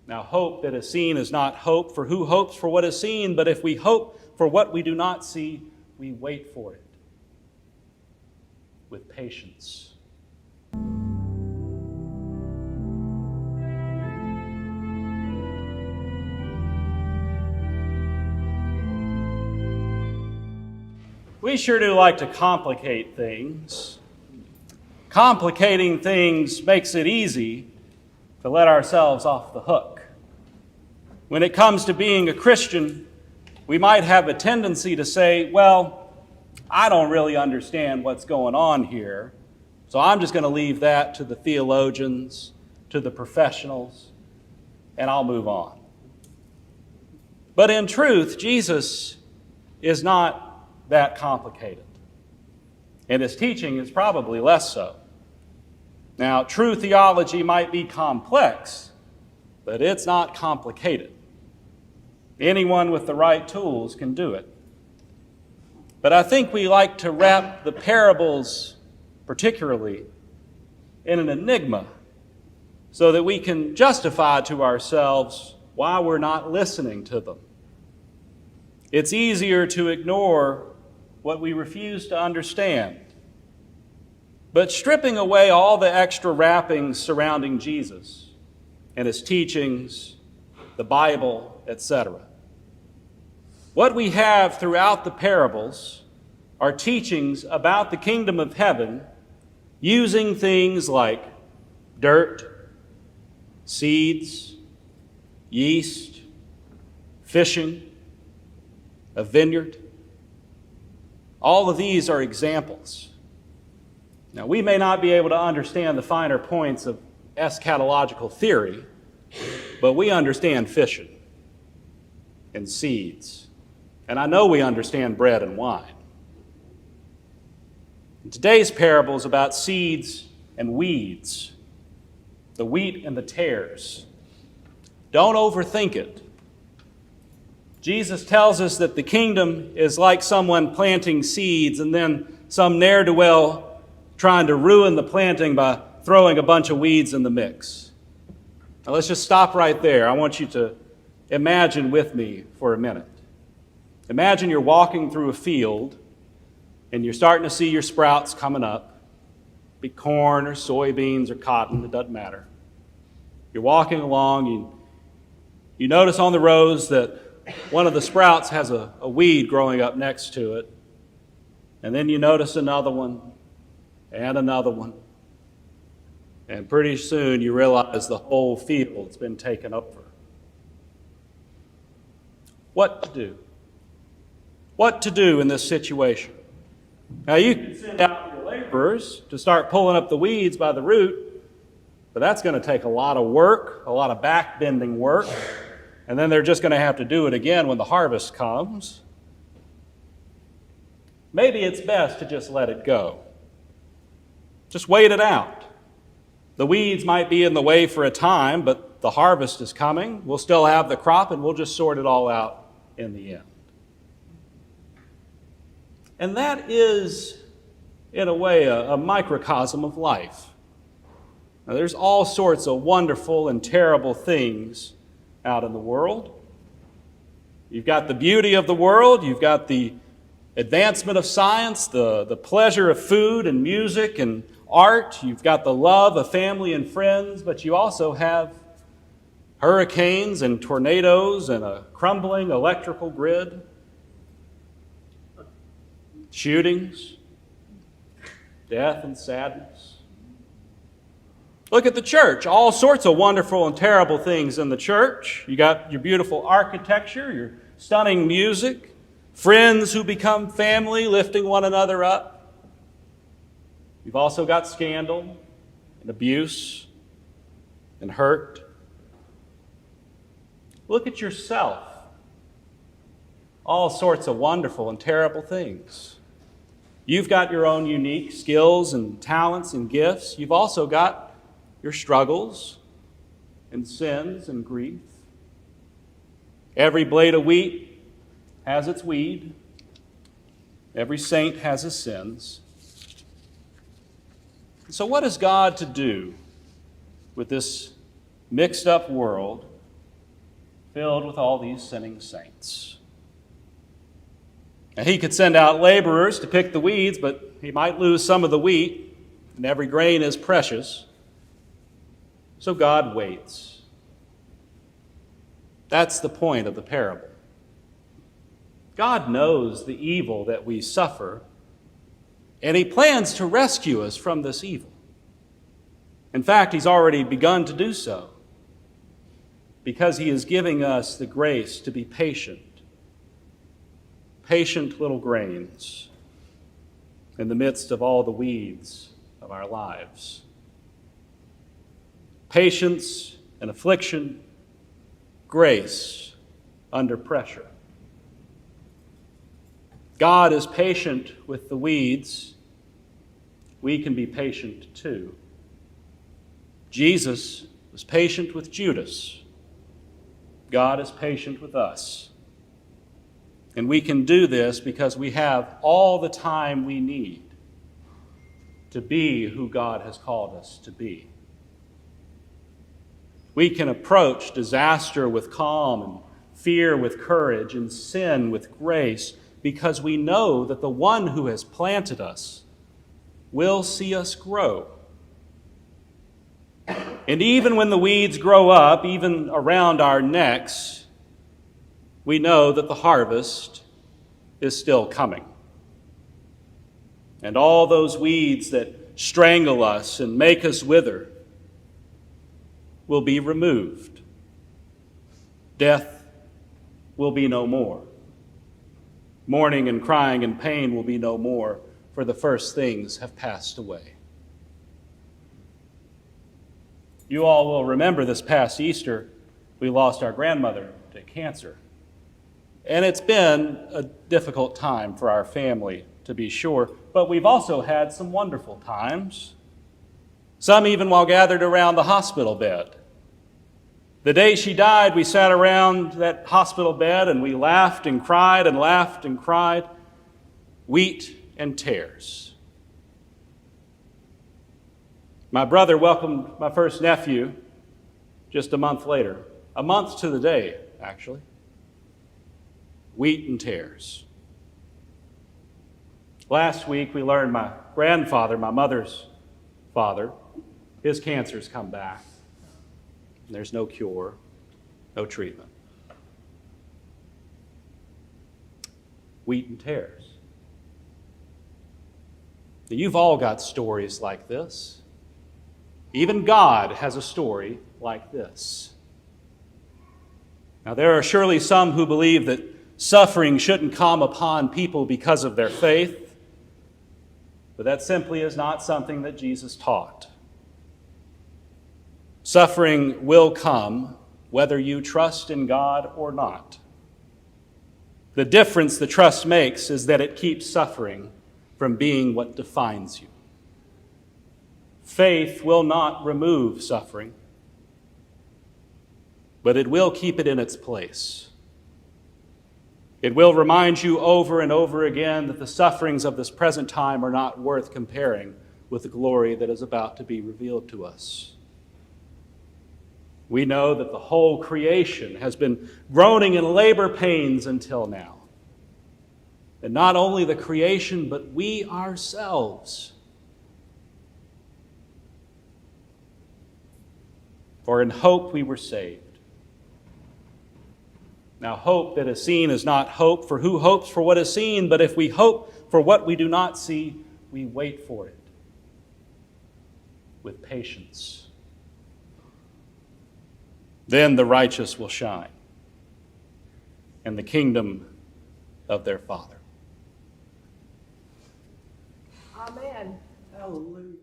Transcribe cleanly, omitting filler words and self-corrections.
Now, hope that is seen is not hope, for who hopes for what is seen? But if we hope for what we do not see, we wait for it with patience. We sure do like to complicate things. Complicating things makes it easy to let ourselves off the hook. When it comes to being a Christian, we might have a tendency to say, well, I don't really understand what's going on here, so I'm just going to leave that to the theologians, to the professionals, and I'll move on. But in truth, Jesus is not that complicated, and his teaching is probably less so. Now, true theology might be complex, but it's not complicated. Anyone with the right tools can do it. But I think we like to wrap the parables, particularly, in an enigma so that we can justify to ourselves why we're not listening to them. It's easier to ignore what we refuse to understand. But stripping away all the extra wrappings surrounding Jesus and his teachings, the Bible, etc., what we have throughout the parables are teachings about the kingdom of heaven using things like dirt, seeds, yeast, fishing, a vineyard. All of these are examples. Now, we may not be able to understand the finer points of eschatological theory, but we understand fishing and seeds. And I know we understand bread and wine. And today's parable is about seeds and weeds, the wheat and the tares. Don't overthink it. Jesus tells us that the kingdom is like someone planting seeds and then some ne'er-do-well trying to ruin the planting by throwing a bunch of weeds in the mix. Now let's just stop right there. I want you to imagine with me for a minute. Imagine you're walking through a field and you're starting to see your sprouts coming up. Be corn or soybeans or cotton, it doesn't matter. You're walking along, you notice on the rows that one of the sprouts has a weed growing up next to it. And then you notice another one and another one. And pretty soon you realize the whole field's been taken over. What to do? What to do in this situation? Now you can send out your laborers to start pulling up the weeds by the root, but that's going to take a lot of work, a lot of back-bending work. And then they're just going to have to do it again when the harvest comes. Maybe it's best to just let it go. Just wait it out. The weeds might be in the way for a time, but the harvest is coming. We'll still have the crop, and we'll just sort it all out in the end. And that is, in a way, a microcosm of life. Now, there's all sorts of wonderful and terrible things out in the world. You've got the beauty of the world, you've got the advancement of science, the pleasure of food and music and art, you've got the love of family and friends, but you also have hurricanes and tornadoes and a crumbling electrical grid, shootings, death and sadness. Look at the church. All sorts of wonderful and terrible things in the church. You got your beautiful architecture, your stunning music, friends who become family, lifting one another up. You've also got scandal and abuse and hurt. Look at yourself. All sorts of wonderful and terrible things. You've got your own unique skills and talents and gifts. You've also got your struggles and sins and grief. Every blade of wheat has its weed. Every saint has his sins. So what is God to do with this mixed up world filled with all these sinning saints. And he could send out laborers to pick the weeds, but he might lose some of the wheat, and every grain is precious. So God waits. That's the point of the parable. God knows the evil that we suffer, and he plans to rescue us from this evil. In fact, he's already begun to do so, because he is giving us the grace to be patient little grains in the midst of all the weeds of our lives. Patience in affliction, grace under pressure. God is patient with the weeds. We can be patient too. Jesus was patient with Judas. God is patient with us. And we can do this because we have all the time we need to be who God has called us to be. We can approach disaster with calm and fear with courage and sin with grace because we know that the one who has planted us will see us grow. And even when the weeds grow up, even around our necks, we know that the harvest is still coming. And all those weeds that strangle us and make us wither will be removed. Death will be no more. Mourning and crying and pain will be no more, for the first things have passed away. You all will remember this past Easter, we lost our grandmother to cancer. And it's been a difficult time for our family, to be sure, but we've also had some wonderful times, some even while gathered around the hospital bed. The day she died, we sat around that hospital bed and we laughed and cried and laughed and cried. Wheat and tares. My brother welcomed my first nephew just a month later. A month to the day, actually. Wheat and tares. Last week we learned my grandfather, my mother's father, his cancer's come back. There's no cure, no treatment. Wheat and tares. Now, you've all got stories like this. Even God has a story like this. Now, there are surely some who believe that suffering shouldn't come upon people because of their faith, but that simply is not something that Jesus taught. Suffering will come whether you trust in God or not. The difference the trust makes is that it keeps suffering from being what defines you. Faith will not remove suffering, but it will keep it in its place. It will remind you over and over again that the sufferings of this present time are not worth comparing with the glory that is about to be revealed to us. We know that the whole creation has been groaning in labor pains until now. And not only the creation, but we ourselves. For in hope we were saved. Now hope that is seen is not hope, for who hopes for what is seen? But if we hope for what we do not see, we wait for it with patience. Then the righteous will shine in the kingdom of their Father. Amen. Hallelujah.